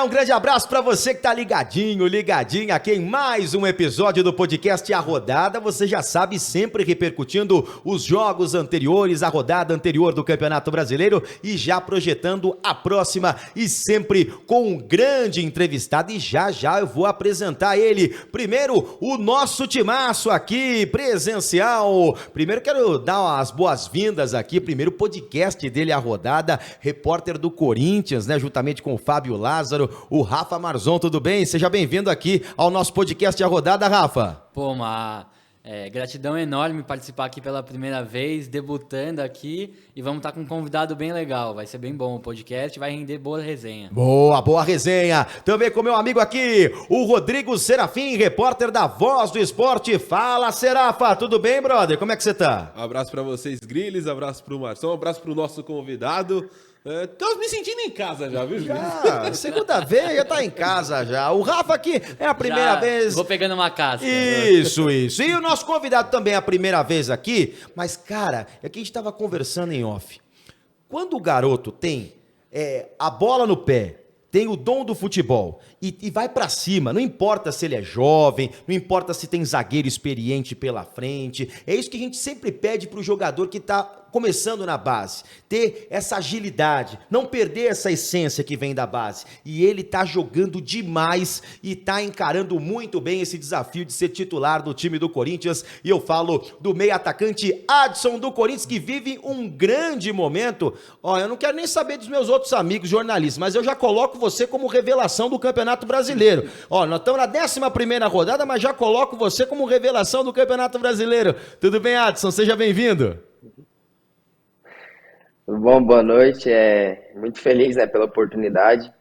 galera, um grande abraço pra você que tá ligadinha aqui em mais um episódio do podcast A Rodada. Você já sabe, sempre repercutindo os jogos anteriores, a rodada anterior do Campeonato Brasileiro e já projetando a próxima e sempre com um grande entrevistado. E já eu vou apresentar ele. Primeiro, o nosso timaço aqui, presencial. Primeiro quero dar as boas-vindas aqui, primeiro podcast dele, A Rodada, repórter do Corinthians, né, juntamente com o Fábio Lázaro, o Rafa Marzon, tudo bem? Seja bem-vindo aqui ao nosso podcast A Rodada, Rafa. Pô, gratidão enorme participar aqui pela primeira vez, debutando aqui, e vamos estar com um convidado bem legal, vai ser bem bom o podcast, vai render boa resenha. Boa resenha. Também com meu amigo aqui, o Rodrigo Serafim, repórter da Voz do Esporte. Fala, Serafa, tudo bem, brother? Como é que você tá? Um abraço pra vocês, Griles, abraço pro Marção, um abraço pro nosso convidado. Tô me sentindo em casa já, viu, Juiz? Segunda vez já tá em casa já. O Rafa aqui é a primeira vez. Vou pegando uma casca. Isso. E o nosso convidado também é a primeira vez aqui. Mas, cara, é que a gente tava conversando em off. Quando o garoto tem a bola no pé, tem o dom do futebol e vai pra cima, não importa se ele é jovem, não importa se tem zagueiro experiente pela frente, é isso que a gente sempre pede pro jogador que tá começando na base, ter essa agilidade, não perder essa essência que vem da base, e ele tá jogando demais e tá encarando muito bem esse desafio de ser titular do time do Corinthians, e eu falo do meio atacante Adson do Corinthians, que vive um grande momento. Eu não quero nem saber dos meus outros amigos jornalistas, mas eu já coloco você como revelação do Campeonato Brasileiro. Nós estamos na 11ª rodada, mas já coloco você como revelação do Campeonato Brasileiro. Tudo bem, Adson? Seja bem-vindo. Tudo bom, boa noite. Muito feliz, pela oportunidade.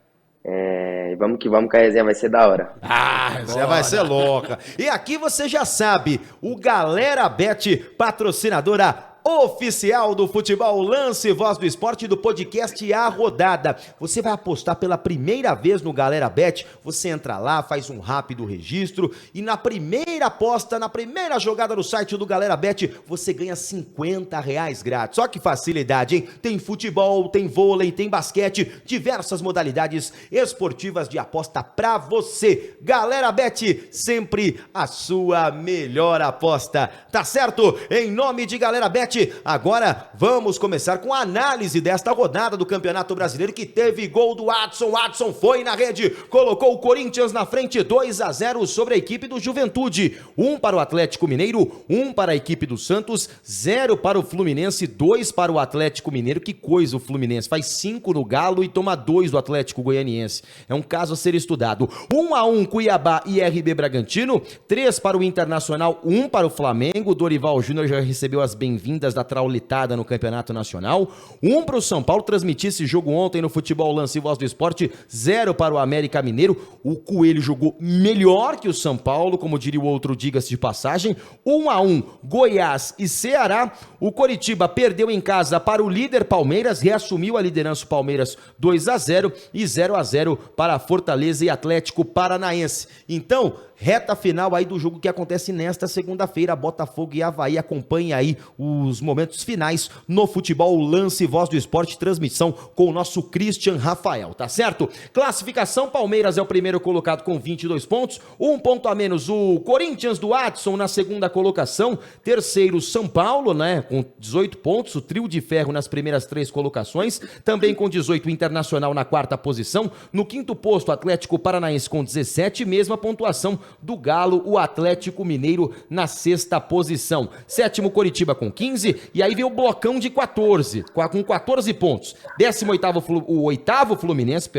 Vamos que vamos, que a resenha vai ser da hora. A resenha vai ser louca. E aqui você já sabe, o Galera Bet, patrocinadora oficial do futebol, Lance Voz do Esporte, do podcast A Rodada. Você vai apostar pela primeira vez no Galera Bet, você entra lá, faz um rápido registro e na primeira aposta, na primeira jogada no site do Galera Bet, você ganha R$50 grátis. Só que facilidade, hein? Tem futebol, tem vôlei, tem basquete, diversas modalidades esportivas de aposta pra você. Galera Bet, sempre a sua melhor aposta. Tá certo? Em nome de Galera Bet, agora vamos começar com a análise desta rodada do Campeonato Brasileiro, que teve gol do Adson. Adson foi na rede, colocou o Corinthians na frente, 2-0 sobre a equipe do Juventude. 1 para o Atlético Mineiro, 1 para a equipe do Santos, 0 para o Fluminense, 2 para o Atlético Mineiro. Que coisa o Fluminense, faz 5 no Galo e toma 2 do Atlético Goianiense. É um caso a ser estudado. 1-1 Cuiabá e RB Bragantino, 3 para o Internacional, 1 para o Flamengo. Dorival Júnior já recebeu as bem-vindas da traulitada no Campeonato Nacional. 1 para o São Paulo, transmitir esse jogo ontem no Futebol Lance Voz do Esporte, 0 para o América Mineiro. O Coelho jogou melhor que o São Paulo, como diria o outro, diga-se de passagem. 1-1 Goiás e Ceará. O Coritiba perdeu em casa para o líder Palmeiras, reassumiu a liderança o Palmeiras, 2-0 e 0-0 para Fortaleza e Atlético Paranaense. Então, reta final aí do jogo que acontece nesta segunda-feira, Botafogo e Avaí. Acompanhe aí os momentos finais no Futebol Lance Voz do Esporte, transmissão com o nosso Christian Rafael, tá certo? Classificação, Palmeiras é o primeiro colocado com 22 pontos, 1 ponto a menos o Corinthians do Adson na segunda colocação, terceiro São Paulo, né, com 18 pontos, o trio de ferro nas primeiras 3 colocações, também com 18 Internacional na quarta posição, no quinto posto Atlético Paranaense com 17, mesma pontuação do Galo, o Atlético Mineiro na sexta posição. Sétimo Coritiba com 15, e aí vem o blocão de 14, com 14 pontos. 18º o oitavo Fluminense,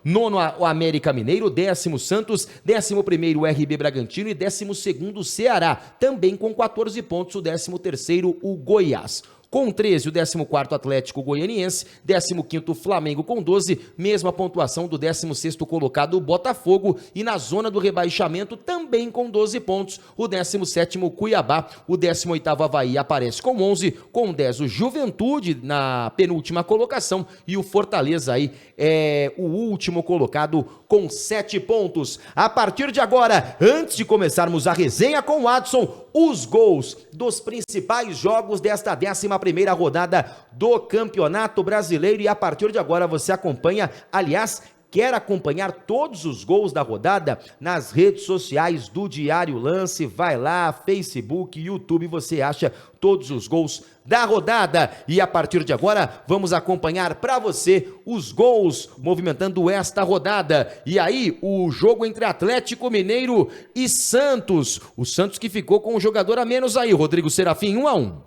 nono o América Mineiro, 10º Santos, 11º o RB Bragantino e 12º Ceará, também com 14 pontos, o 13º o Goiás. Com 13, o 14º Atlético Goianiense, 15º Flamengo com 12, mesma pontuação do 16º colocado o Botafogo, e na zona do rebaixamento também com 12 pontos, o 17º Cuiabá, o 18º Avaí aparece com 11, com 10 o Juventude na penúltima colocação, e o Fortaleza aí é o último colocado com 7 pontos. A partir de agora, antes de começarmos a resenha com o Adson, os gols dos principais jogos desta 11ª rodada do Campeonato Brasileiro, e a partir de agora você acompanha, aliás, Quer acompanhar todos os gols da rodada? Nas redes sociais do Diário Lance, vai lá, Facebook, YouTube, você acha todos os gols da rodada. E a partir de agora, vamos acompanhar para você os gols movimentando esta rodada. E aí, o jogo entre Atlético Mineiro e Santos. O Santos que ficou com um jogador a menos aí, Rodrigo Serafim, 1-1.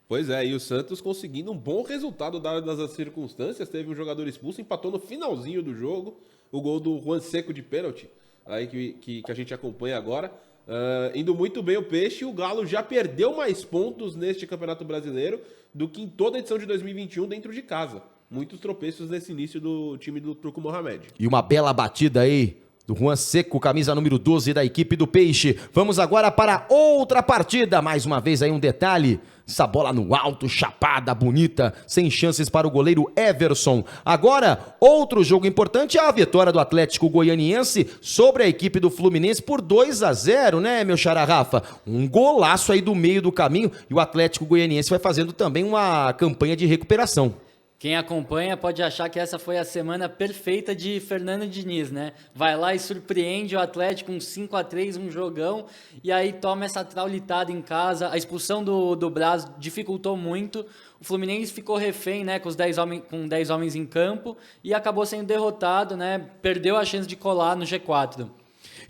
Pois é, e o Santos conseguindo um bom resultado dadas as circunstâncias, teve um jogador expulso, empatou no finalzinho do jogo, o gol do Juan Seco de pênalti, aí que a gente acompanha agora. Indo muito bem o Peixe, o Galo já perdeu mais pontos neste Campeonato Brasileiro do que em toda a edição de 2021 dentro de casa. Muitos tropeços nesse início do time do Turco Mohamed. E uma bela batida aí do Juan Seco, camisa número 12 da equipe do Peixe. Vamos agora para outra partida. Mais uma vez aí um detalhe. Essa bola no alto, chapada, bonita, sem chances para o goleiro Everson. Agora, outro jogo importante é a vitória do Atlético Goianiense sobre a equipe do Fluminense por 2-0, né, meu xará Rafa? Um golaço aí do meio do caminho e o Atlético Goianiense vai fazendo também uma campanha de recuperação. Quem acompanha pode achar que essa foi a semana perfeita de Fernando Diniz, né? Vai lá e surpreende o Atlético com 5-3, um jogão, e aí toma essa traulitada em casa. A expulsão do Braz dificultou muito. O Fluminense ficou refém, né, com 10 homens em campo e acabou sendo derrotado, né? Perdeu a chance de colar no G4.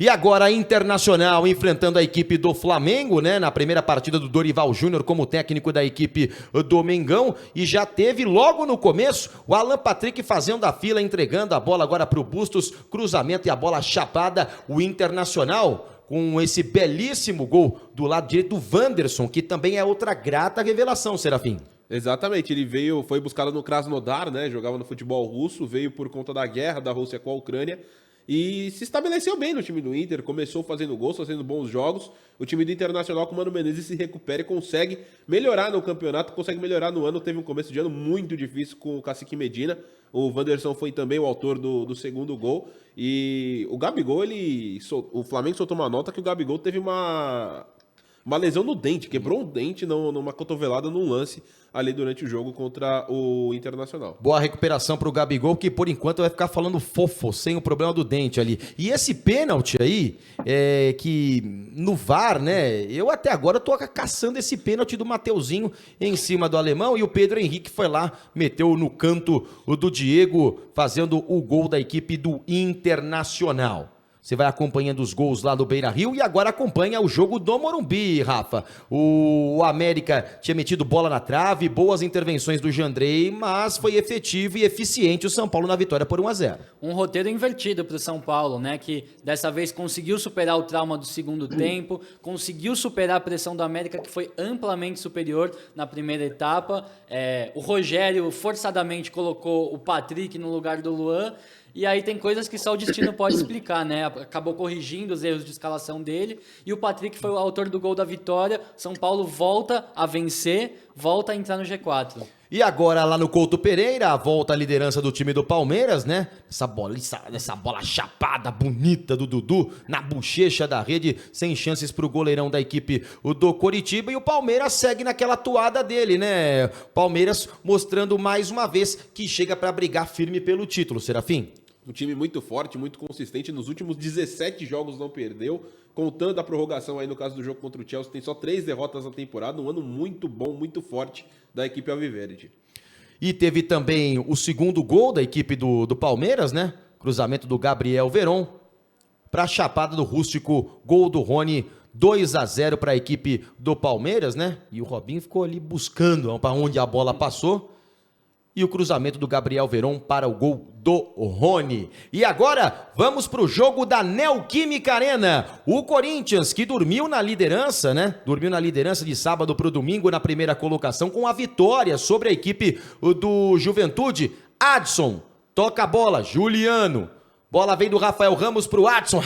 E agora a Internacional enfrentando a equipe do Flamengo, né? Na primeira partida do Dorival Júnior como técnico da equipe do Mengão. E já teve logo no começo o Alan Patrick fazendo a fila, entregando a bola agora para o Bustos. Cruzamento e a bola chapada. O Internacional com esse belíssimo gol do lado direito do Wanderson, que também é outra grata revelação, Serafim. Exatamente, ele foi buscado no Krasnodar, né? Jogava no futebol russo, veio por conta da guerra da Rússia com a Ucrânia. E se estabeleceu bem no time do Inter, começou fazendo gols, fazendo bons jogos. O time do Internacional com o Mano Menezes se recupera e consegue melhorar no campeonato, consegue melhorar no ano. Teve um começo de ano muito difícil com o Cacique Medina. O Wanderson foi também o autor do segundo gol. E o Gabigol, o Flamengo soltou uma nota que o Gabigol teve uma lesão no dente, quebrou um dente numa cotovelada num lance ali durante o jogo contra o Internacional. Boa recuperação pro Gabigol, que por enquanto vai ficar falando fofo, sem o problema do dente ali. E esse pênalti aí, que no VAR, né, eu até agora tô caçando esse pênalti do Mateuzinho em cima do alemão, e o Pedro Henrique foi lá, meteu no canto do Diego, fazendo o gol da equipe do Internacional. Você vai acompanhando os gols lá do Beira-Rio e agora acompanha o jogo do Morumbi, Rafa. O América tinha metido bola na trave, boas intervenções do Jandrei, mas foi efetivo e eficiente o São Paulo na vitória por 1-0. Um roteiro invertido para o São Paulo, né? Que dessa vez conseguiu superar o trauma do segundo tempo, conseguiu superar a pressão do América, que foi amplamente superior na primeira etapa. O Rogério forçadamente colocou o Patrick no lugar do Luan. E aí tem coisas que só o destino pode explicar, né? Acabou corrigindo os erros de escalação dele. E o Patrick foi o autor do gol da vitória. São Paulo volta a vencer, volta a entrar no G4. E agora lá no Couto Pereira, volta à liderança do time do Palmeiras, né? Essa bola chapada, bonita do Dudu, na bochecha da rede, sem chances pro goleirão da equipe do Coritiba. E o Palmeiras segue naquela toada dele, né? Palmeiras mostrando mais uma vez que chega para brigar firme pelo título, Serafim. Um time muito forte, muito consistente. Nos últimos 17 jogos não perdeu. Contando a prorrogação aí no caso do jogo contra o Chelsea, tem só 3 derrotas na temporada. Um ano muito bom, muito forte da equipe alviverde. E teve também o segundo gol da equipe do Palmeiras, né? Cruzamento do Gabriel Veron para a chapada do Rústico. Gol do Rony, 2-0 para a equipe do Palmeiras, né? E o Robinho ficou ali buscando para onde a bola passou. E o cruzamento do Gabriel Veron para o gol do Rony. E agora, vamos para o jogo da Neoquímica Arena. O Corinthians, que dormiu na liderança, né? Dormiu na liderança de sábado para o domingo na primeira colocação com a vitória sobre a equipe do Juventude. Adson, toca a bola, Juliano. Bola vem do Rafael Ramos pro Adson.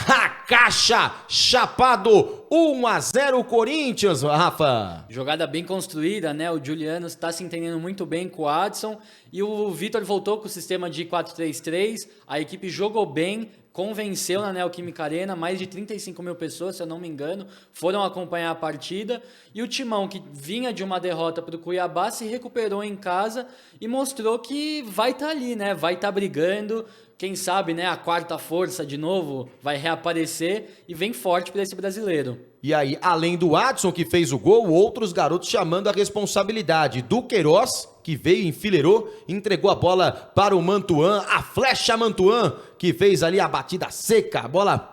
Caixa, chapado, 1-0 Corinthians, Rafa. Jogada bem construída, né? O Juliano está se entendendo muito bem com o Adson. E o Vitor voltou com o sistema de 4-3-3. A equipe jogou bem, convenceu na Neoquímica Arena. Mais de 35 mil pessoas, se eu não me engano, foram acompanhar a partida. E o Timão, que vinha de uma derrota para o Cuiabá, se recuperou em casa e mostrou que vai estar ali, né? Vai estar brigando. quem sabe, né, a quarta força de novo vai reaparecer e vem forte para esse brasileiro. E aí, além do Adson, que fez o gol, outros garotos chamando a responsabilidade. Do Queiroz, que veio, enfileirou, entregou a bola para o Mantuan, a flecha Mantuan, que fez ali a batida seca, a bola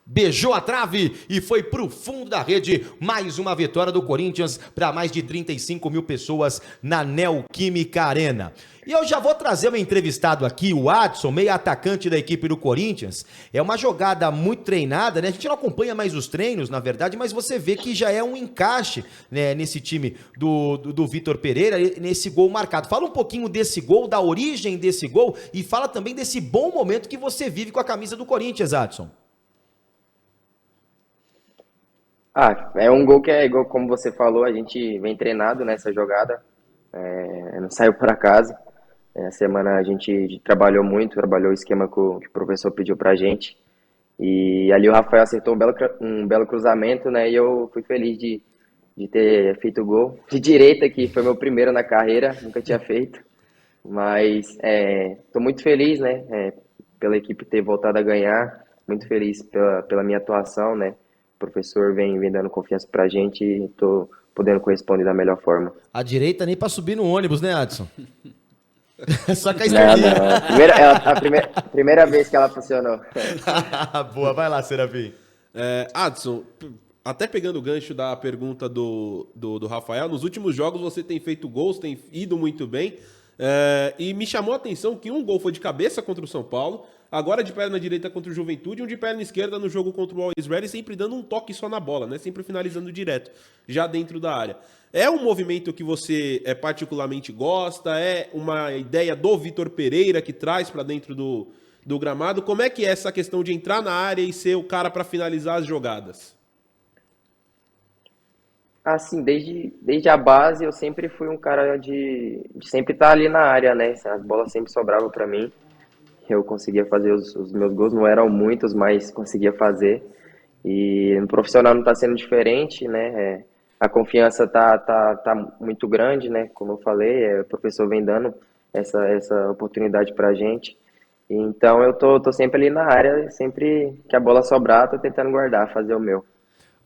beijou a trave e foi pro fundo da rede. Mais uma vitória do Corinthians para mais de 35 mil pessoas na Neoquímica Arena. E eu já vou trazer o entrevistado aqui, o Adson, meio atacante da equipe do Corinthians. É uma jogada muito treinada, né? A gente não acompanha mais os treinos, na verdade, mas você vê que já é um encaixe, né, nesse time do Vitor Pereira, nesse gol marcado. Fala um pouquinho desse gol, da origem desse gol e fala também desse bom momento que você vive com a camisa do Corinthians, Adson. É um gol que é igual, como você falou, a gente vem treinado nessa jogada, não saiu por acaso. A semana a gente trabalhou o esquema que o professor pediu pra gente. E ali o Rafael acertou um belo cruzamento, né? E eu fui feliz de ter feito o gol. De direita, que foi meu primeiro na carreira, nunca tinha feito. Mas tô muito feliz, né? Pela equipe ter voltado a ganhar, muito feliz pela minha atuação, né? O professor vem dando confiança pra gente e tô podendo corresponder da melhor forma. A direita nem pra subir no ônibus, né, Adson? Só que a Não, esquerdinha. a primeira vez que ela funcionou. Boa, vai lá, Serafim. Adson, até pegando o gancho da pergunta do Rafael, nos últimos jogos você tem feito gols, tem ido muito bem, e me chamou a atenção que um gol foi de cabeça contra o São Paulo, agora de perna direita contra o Juventude, um de perna esquerda no jogo contra o Always Ready, sempre dando um toque só na bola, né? Sempre finalizando direto, já dentro da área. É um movimento que você particularmente gosta? É uma ideia do Vitor Pereira que traz para dentro do gramado? Como é que é essa questão de entrar na área e ser o cara para finalizar as jogadas? Assim, desde a base eu sempre fui um cara de sempre estar ali na área, né? As bolas sempre sobravam para mim. Eu conseguia fazer os meus gols, não eram muitos, mas conseguia fazer. E no profissional não está sendo diferente, né? A confiança tá muito grande, né? Como eu falei, o professor vem dando essa oportunidade pra gente. Então eu tô sempre ali na área, sempre que a bola sobrar, tô tentando guardar, fazer o meu.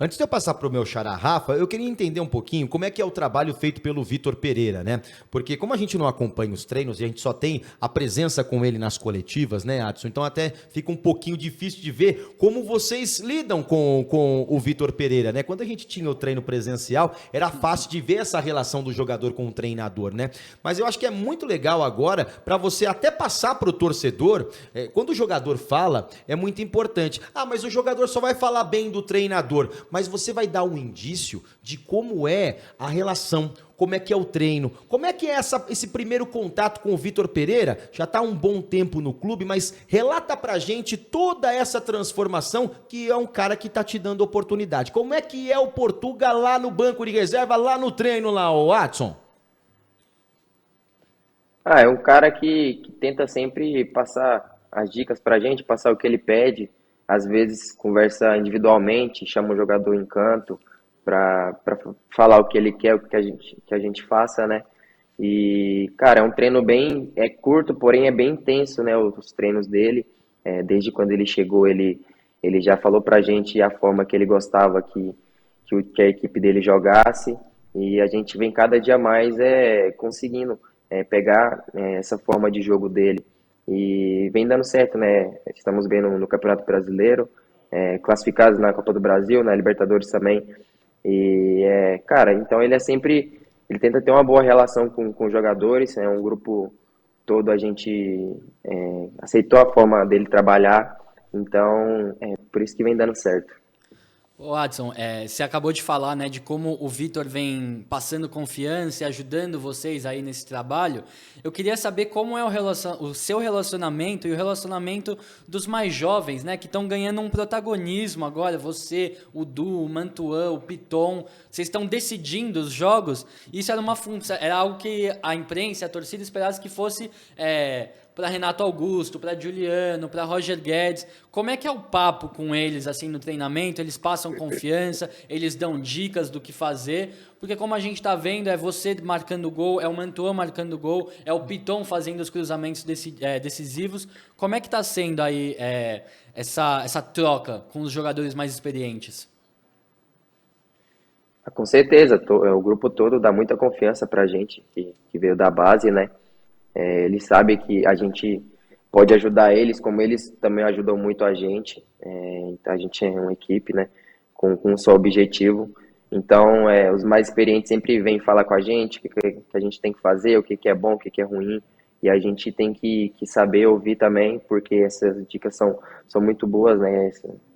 Antes de eu passar para o meu xará Rafa, eu queria entender um pouquinho como é que é o trabalho feito pelo Vitor Pereira, né? Porque como a gente não acompanha os treinos e a gente só tem a presença com ele nas coletivas, né, Adson? Então até fica um pouquinho difícil de ver como vocês lidam com o Vitor Pereira, né? Quando a gente tinha o treino presencial, era fácil de ver essa relação do jogador com o treinador, né? Mas eu acho que é muito legal agora para você até passar para o torcedor, quando o jogador fala, é muito importante. Ah, mas o jogador só vai falar bem do treinador. Mas você vai dar um indício de como é a relação, como é que é o treino, como é que é esse primeiro contato com o Vitor Pereira. Já está há um bom tempo no clube, mas relata pra gente toda essa transformação, que é um cara que está te dando oportunidade. Como é que é o Portuga lá no banco de reserva, lá no treino, lá, o Adson? É um cara que tenta sempre passar as dicas pra gente, passar o que ele pede. Às vezes conversa individualmente, chama o jogador em canto para falar o que ele quer, o que a gente faça, né? E, cara, é um treino bem curto, porém é bem intenso, né? Os treinos dele. Desde quando ele chegou, ele já falou pra gente a forma que ele gostava que a equipe dele jogasse. E a gente vem cada dia mais conseguindo pegar essa forma de jogo dele. E vem dando certo, né? Estamos bem no Campeonato Brasileiro, classificados na Copa do Brasil, na Libertadores também. E, cara, então ele tenta ter uma boa relação com os jogadores, um grupo todo, a gente aceitou a forma dele trabalhar, então por isso que vem dando certo. Ô Adson, você acabou de falar, né, de como o Vitor vem passando confiança e ajudando vocês aí nesse trabalho. Eu queria saber como é o seu relacionamento e o relacionamento dos mais jovens, né, que estão ganhando um protagonismo agora. Você, o Du, o Mantuan, o Piton, vocês estão decidindo os jogos. Isso era uma função, era algo que a imprensa, a torcida esperasse que fosse para Renato Augusto, para Juliano, para Roger Guedes. Como é que é o papo com eles assim no treinamento? Eles passam confiança, eles dão dicas do que fazer? Porque como a gente está vendo, é você marcando gol, é o Mantuan marcando gol, é o Piton fazendo os cruzamentos decisivos. Como é que está sendo aí essa troca com os jogadores mais experientes? Com certeza, o grupo todo dá muita confiança pra gente, que veio da base, né? Eles sabem que a gente pode ajudar eles, como eles também ajudam muito a gente. A gente é uma equipe, né? Com um só objetivo. Então, os mais experientes sempre vêm falar com a gente, o que a gente tem que fazer, o que é bom, o que é ruim. E a gente tem que saber ouvir também, porque essas dicas são muito boas, né?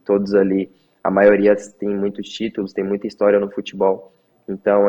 Todos ali, a maioria tem muitos títulos, tem muita história no futebol. Então,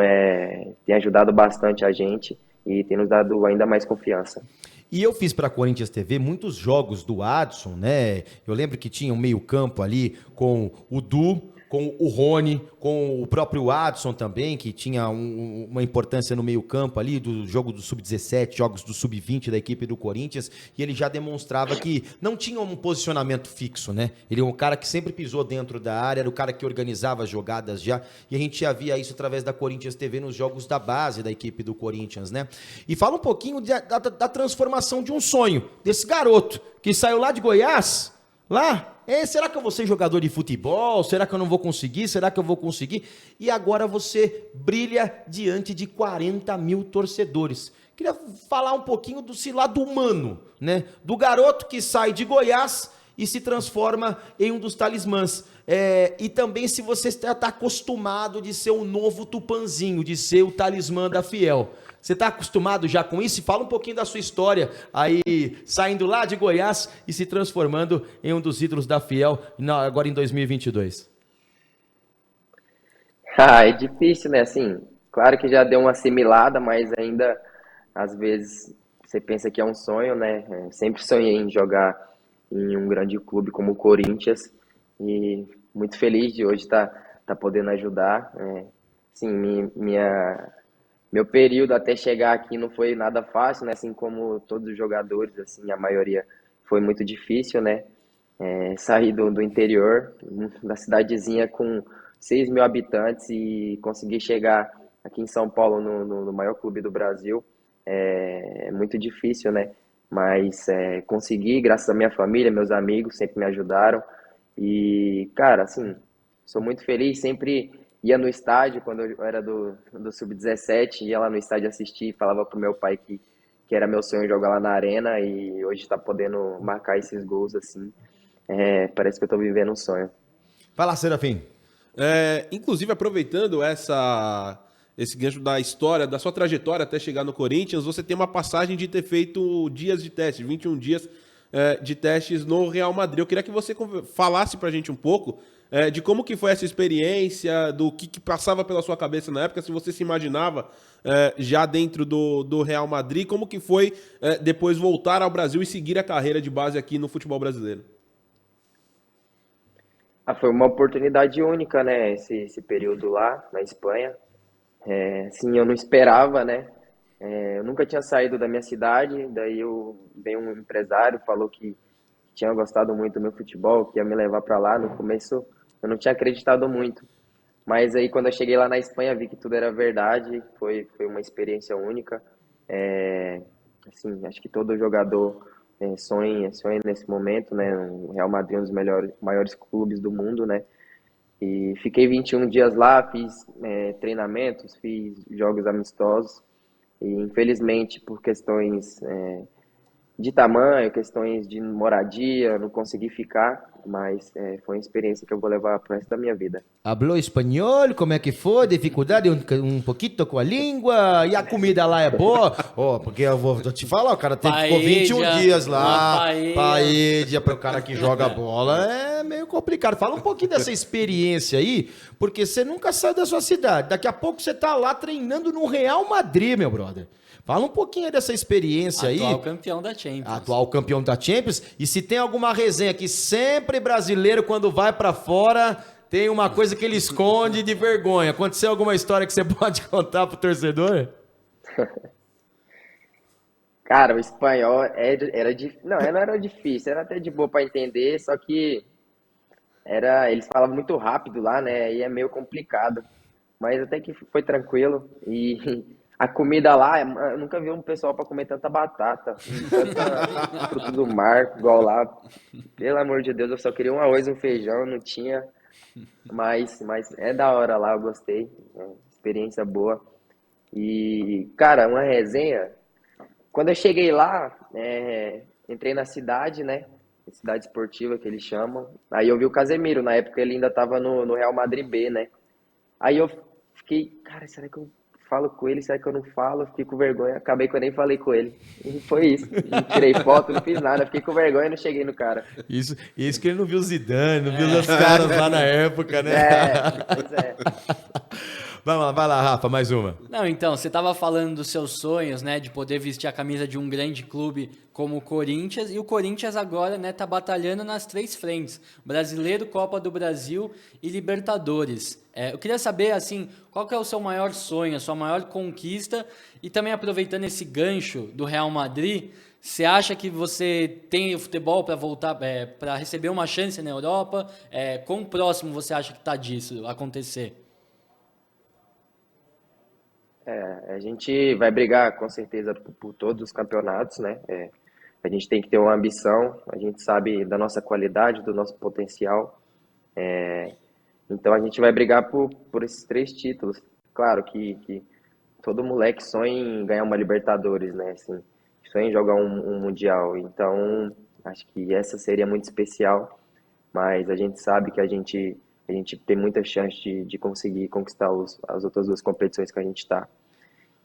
tem ajudado bastante a gente e tem nos dado ainda mais confiança. E eu fiz para a Corinthians TV muitos jogos do Adson, né? Eu lembro que tinha um meio-campo ali com o Du, com o Rony, com o próprio Adson também, que tinha uma importância no meio-campo ali, do jogo do Sub-17, jogos do Sub-20 da equipe do Corinthians, e ele já demonstrava que não tinha um posicionamento fixo, né? Ele é um cara que sempre pisou dentro da área, era o cara que organizava as jogadas já, e a gente já via isso através da Corinthians TV nos jogos da base da equipe do Corinthians, né? E fala um pouquinho da transformação de um sonho, desse garoto que saiu lá de Goiás, será que eu vou ser jogador de futebol? Será que eu não vou conseguir? Será que eu vou conseguir? E agora você brilha diante de 40 mil torcedores. Queria falar um pouquinho do lado humano, né? Do garoto que sai de Goiás e se transforma em um dos talismãs. E também se você está acostumado de ser o novo Tupanzinho, de ser o talismã da Fiel. Você está acostumado já com isso? Fala um pouquinho da sua história aí, saindo lá de Goiás e se transformando em um dos ídolos da Fiel agora em 2022. É difícil, né? Assim, claro que já deu uma assimilada, mas ainda, às vezes, você pensa que é um sonho, né? Sempre sonhei em jogar em um grande clube como o Corinthians e muito feliz de hoje estar podendo ajudar. Assim, meu período até chegar aqui não foi nada fácil, né? Assim como todos os jogadores, assim, a maioria foi muito difícil, né? Sair do interior, da cidadezinha com 6 mil habitantes e conseguir chegar aqui em São Paulo, no maior clube do Brasil, é muito difícil, né? Mas consegui, graças à minha família, meus amigos sempre me ajudaram. E, cara, assim, sou muito feliz, sempre ia no estádio, quando eu era do Sub-17, ia lá no estádio assistir, falava pro meu pai que era meu sonho jogar lá na arena e hoje tá podendo marcar esses gols, assim, parece que eu tô vivendo um sonho. Vai lá, Serafim. Inclusive, aproveitando esse gancho da história, da sua trajetória até chegar no Corinthians, você tem uma passagem de ter feito dias de teste, 21 dias de testes no Real Madrid. Eu queria que você falasse pra gente um pouco de como que foi essa experiência, do que passava pela sua cabeça na época, se você se imaginava já dentro do Real Madrid, como que foi depois voltar ao Brasil e seguir a carreira de base aqui no futebol brasileiro? Foi uma oportunidade única, né, esse período lá na Espanha. Assim, eu não esperava, né, eu nunca tinha saído da minha cidade, daí veio um empresário, falou que tinha gostado muito do meu futebol, que ia me levar para lá. No começo eu não tinha acreditado muito, mas aí quando eu cheguei lá na Espanha vi que tudo era verdade, foi uma experiência única. Assim, acho que todo jogador sonha nesse momento, né? O Real Madrid é um dos maiores clubes do mundo, né? E fiquei 21 dias lá, fiz treinamentos, fiz jogos amistosos e infelizmente por questões de tamanho, questões de moradia, não consegui ficar, mas foi uma experiência que eu vou levar pro resto da minha vida. Hablou espanhol? Como é que foi? Dificuldade um pouquinho com a língua? E a comida lá é boa? Porque eu vou te falar, o cara ficou 21 dias lá, paella para o cara que joga bola, é meio complicado. Fala um pouquinho dessa experiência aí, porque você nunca saiu da sua cidade. Daqui a pouco você tá lá treinando no Real Madrid, meu brother. Fala um pouquinho dessa experiência aí. Atual campeão da Champions. Atual campeão da Champions. E se tem alguma resenha que sempre brasileiro, quando vai pra fora, tem uma coisa que ele esconde de vergonha. Aconteceu alguma história que você pode contar pro torcedor? Cara, o espanhol não, não era difícil, era até de boa para entender, só que eles falavam muito rápido lá, né? E é meio complicado. Mas até que foi tranquilo. E a comida lá, eu nunca vi um pessoal para comer tanta batata, tanta fruto do mar, igual lá. Pelo amor de Deus, eu só queria um arroz e um feijão, não tinha. Mas é da hora lá, eu gostei. Experiência boa. E, cara, uma resenha. Quando eu cheguei lá, entrei na cidade, né? Cidade esportiva que eles chamam. Aí eu vi o Casemiro, na época ele ainda tava no Real Madrid B, né? Aí eu fiquei, cara, será que eu falo com ele? Será que eu não falo? Fiquei com vergonha. Acabei que eu nem falei com ele. E foi isso. Não tirei foto, não fiz nada. Fiquei com vergonha e não cheguei no cara. Isso que ele não viu o Zidane, não viu os caras lá na época, né? Pois é. Vai lá, Rafa, mais uma. Não, então, você estava falando dos seus sonhos, né, de poder vestir a camisa de um grande clube como o Corinthians, e o Corinthians agora, né, tá batalhando nas 3 frentes: Brasileiro, Copa do Brasil e Libertadores. Eu queria saber, assim, qual que é o seu maior sonho, a sua maior conquista, e também aproveitando esse gancho do Real Madrid, você acha que você tem o futebol para voltar, para receber uma chance na Europa? Quão próximo você acha que está disso acontecer? A gente vai brigar com certeza por todos os campeonatos, né? A gente tem que ter uma ambição, a gente sabe da nossa qualidade, do nosso potencial. Então a gente vai brigar por esses 3 títulos. Claro que todo moleque sonha em ganhar uma Libertadores, né? Assim, sonha em jogar um Mundial. Então acho que essa seria muito especial, mas a gente sabe que a gente tem muita chance de conseguir conquistar as outras 2 competições que a gente está.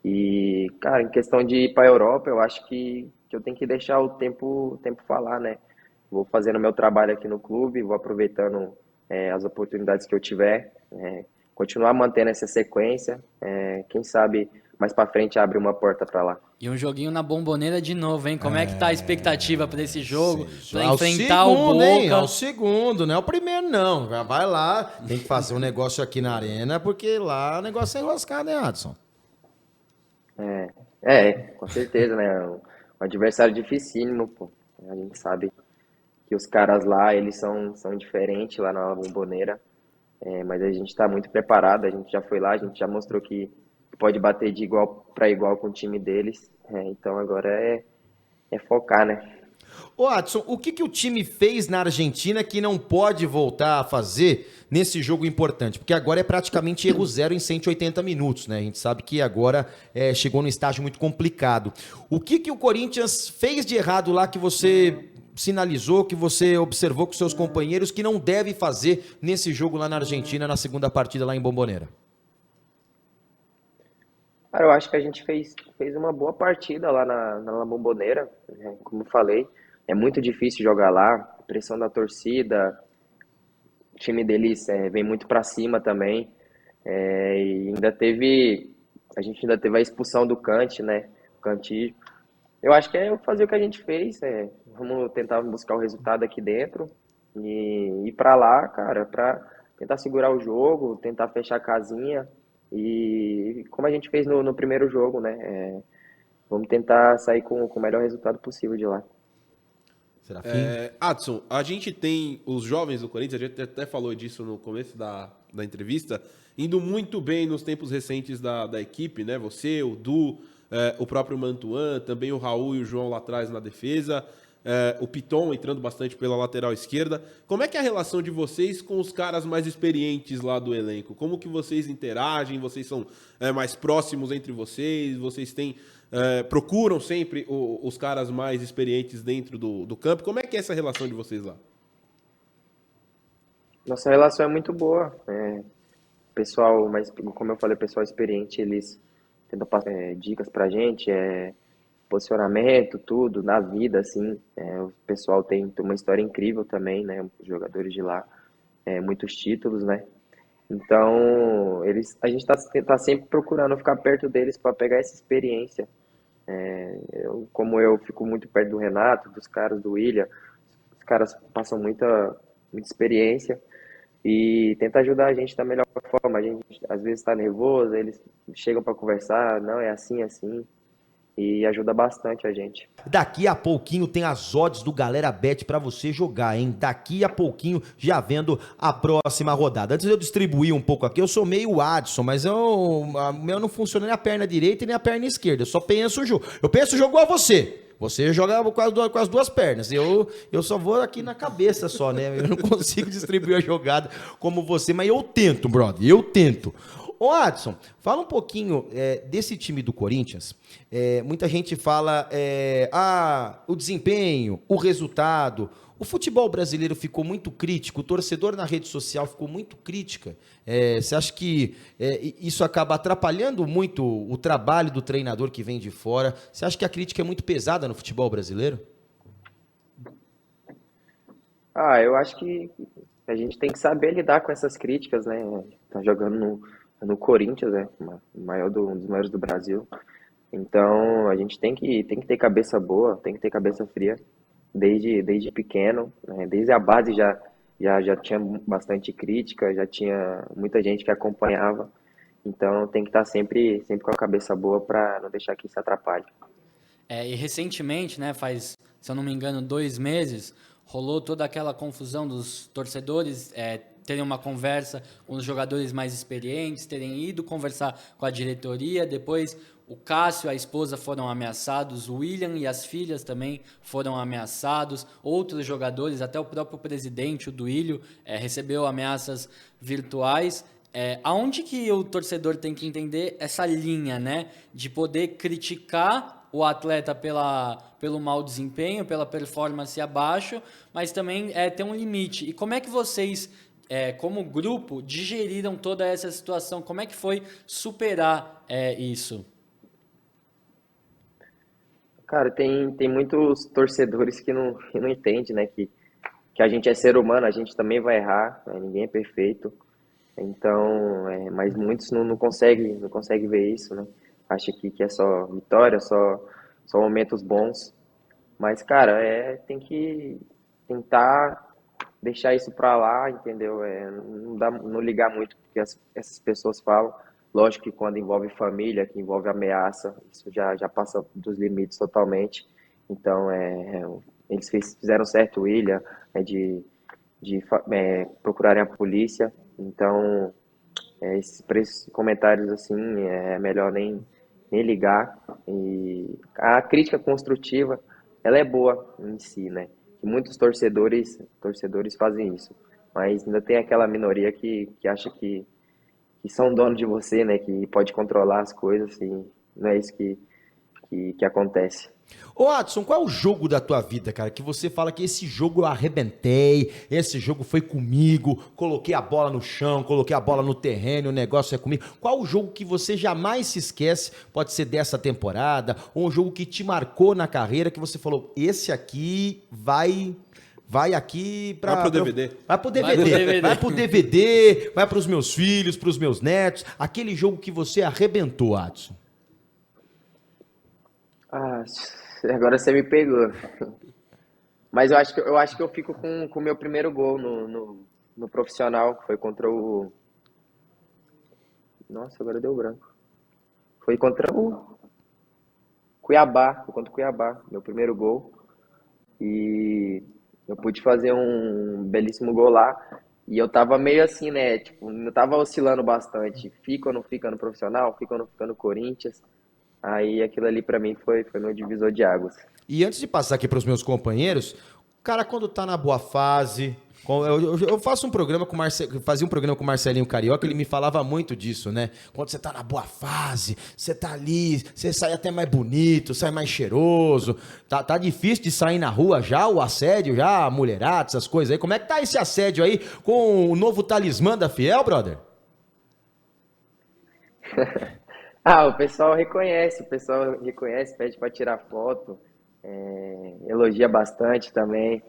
E, cara, em questão de ir para a Europa, eu acho que eu tenho que deixar o tempo falar, né? Vou fazendo meu trabalho aqui no clube, vou aproveitando as oportunidades que eu tiver, continuar mantendo essa sequência. Quem sabe mais para frente abre uma porta para lá. E um joguinho na Bomboneira de novo, hein? Como é que tá a expectativa para esse jogo? Para Ao enfrentar o segundo, hein? Ao Boca? segundo, não é o primeiro, não. Vai lá, tem que fazer um negócio aqui na arena, porque lá o negócio é enroscado, hein, Adson? Com certeza, né? Um adversário dificílimo, pô. A gente sabe que os caras lá, eles são diferentes lá na Bomboneira. Mas a gente está muito preparado, a gente já foi lá, a gente já mostrou que pode bater de igual para igual com o time deles. Então agora é focar, né? Ô, Adson, o que o time fez na Argentina que não pode voltar a fazer nesse jogo importante? Porque agora é praticamente erro zero em 180 minutos, né? A gente sabe que agora chegou num estágio muito complicado. O que o Corinthians fez de errado lá que você sinalizou, que você observou com seus companheiros que não deve fazer nesse jogo lá na Argentina, na segunda partida lá em Bomboneira? Cara, eu acho que a gente fez uma boa partida lá na La Bombonera, né? Como eu falei, é muito difícil jogar lá, pressão da torcida, o time deles vem muito para cima também. E a gente ainda teve a expulsão do Kant, né? O Cantillo. Eu acho que é fazer o que a gente fez, vamos tentar buscar o resultado aqui dentro e ir para lá, cara, para tentar segurar o jogo, tentar fechar a casinha e como a gente fez no primeiro jogo, né? Vamos tentar sair com o melhor resultado possível de lá. Serafim? Adson, a gente tem os jovens do Corinthians, a gente até falou disso no começo da entrevista, indo muito bem nos tempos recentes da equipe, né? Você, o Du, o próprio Mantuan, também o Raul e o João lá atrás na defesa, o Piton entrando bastante pela lateral esquerda. Como é que é a relação de vocês com os caras mais experientes lá do elenco? Como que vocês interagem? Vocês são mais próximos entre vocês? Vocês procuram sempre os caras mais experientes dentro do campo? Como é que é essa relação de vocês lá? Nossa relação é muito boa. Pessoal, mas como eu falei, pessoal experiente, eles tentam passar dicas pra gente, posicionamento, tudo, na vida, assim. O pessoal tem uma história incrível também, né? Os jogadores de lá, muitos títulos, né? Então, a gente tá sempre procurando ficar perto deles para pegar essa experiência. Como eu fico muito perto do Renato, dos caras do William, os caras passam muita experiência e tenta ajudar a gente da melhor forma. A gente às vezes está nervoso, eles chegam para conversar, não, é assim, assim. e ajuda bastante a gente. Daqui a pouquinho tem as odds do Galera Bet pra você jogar, hein? Daqui a pouquinho já vendo a próxima rodada. Antes de eu distribuir um pouco aqui, eu sou meio Adson, mas o meu não funciona nem a perna direita nem a perna esquerda. Eu só penso o jogo. Eu penso o jogo igual você. Você joga com as duas pernas. Eu só vou aqui na cabeça só, né? Eu não consigo distribuir a jogada como você, mas eu tento, brother. Eu tento. Ô, Adson, fala um pouquinho desse time do Corinthians. Muita gente fala o desempenho, o resultado. O futebol brasileiro ficou muito crítico, o torcedor na rede social ficou muito crítica. Você acha que isso acaba atrapalhando muito o trabalho do treinador que vem de fora? Você acha que a crítica é muito pesada no futebol brasileiro? Eu acho que a gente tem que saber lidar com essas críticas, né? Tá jogando no Corinthians, né? Um dos maiores do Brasil. Então, a gente tem que ter cabeça boa, tem que ter cabeça fria desde pequeno, né? Desde a base já tinha bastante crítica, já tinha muita gente que acompanhava. Então, tem que estar sempre com a cabeça boa para não deixar que isso atrapalhe. E recentemente, né, faz, se eu não me engano, 2 meses, rolou toda aquela confusão dos torcedores terem uma conversa com os jogadores mais experientes, terem ido conversar com a diretoria, depois o Cássio e a esposa foram ameaçados, o William e as filhas também foram ameaçados, outros jogadores, até o próprio presidente, o Duílio, recebeu ameaças virtuais. Aonde que o torcedor tem que entender essa linha, né, de poder criticar o atleta pelo mau desempenho, pela performance abaixo, mas também ter um limite. E como é que vocês, como grupo, digeriram toda essa situação? Como é que foi superar isso? Cara, tem muitos torcedores que não entendem, né? Que a gente é ser humano, a gente também vai errar, né? Ninguém é perfeito. Então, mas muitos não conseguem ver isso, né? Acha que é só vitória, só momentos bons. Mas, cara, tem que tentar deixar isso pra lá, entendeu? Não ligar muito porque essas pessoas falam. Lógico que quando envolve família, que envolve ameaça, isso já passa dos limites totalmente. Então, eles fizeram certo, William, de procurarem a polícia. Então, para esses comentários assim, é melhor nem ligar. E a crítica construtiva, ela é boa em si, né? Que muitos torcedores fazem isso. Mas ainda tem aquela minoria que acha que são donos de você, né? Que pode controlar as coisas e não é isso que acontece. Ô Adson, qual é o jogo da tua vida, cara, que você fala que esse jogo eu arrebentei, esse jogo foi comigo, coloquei a bola no chão, coloquei a bola no terreno, o negócio é comigo. Qual o jogo que você jamais se esquece, pode ser dessa temporada, ou um jogo que te marcou na carreira, que você falou, esse aqui vai aqui para Vai pro DVD. Vai pro DVD. Vai pro DVD, vai pros meus filhos, pros meus netos, aquele jogo que você arrebentou, Adson. Agora você me pegou. Mas eu acho que eu fico com o meu primeiro gol no profissional, que foi contra o... Nossa, agora deu branco. Foi contra o Cuiabá, meu primeiro gol. E eu pude fazer um belíssimo gol lá. E eu tava meio assim, né? Tipo, eu tava oscilando bastante. Fica ou não fica no profissional? Fica ou não fica no Corinthians? Aí aquilo ali pra mim foi meu divisor de águas. E antes de passar aqui para os meus companheiros, o cara quando tá na boa fase, eu faço um programa com fazia um programa com o Marcelinho Carioca, ele me falava muito disso, né? Quando você tá na boa fase, você tá ali, você sai até mais bonito, sai mais cheiroso. Tá difícil de sair na rua já, o assédio, já, a mulherada, essas coisas aí. Como é que tá esse assédio aí com o novo talismã da Fiel, brother? O pessoal reconhece, pede para tirar foto, elogia bastante também.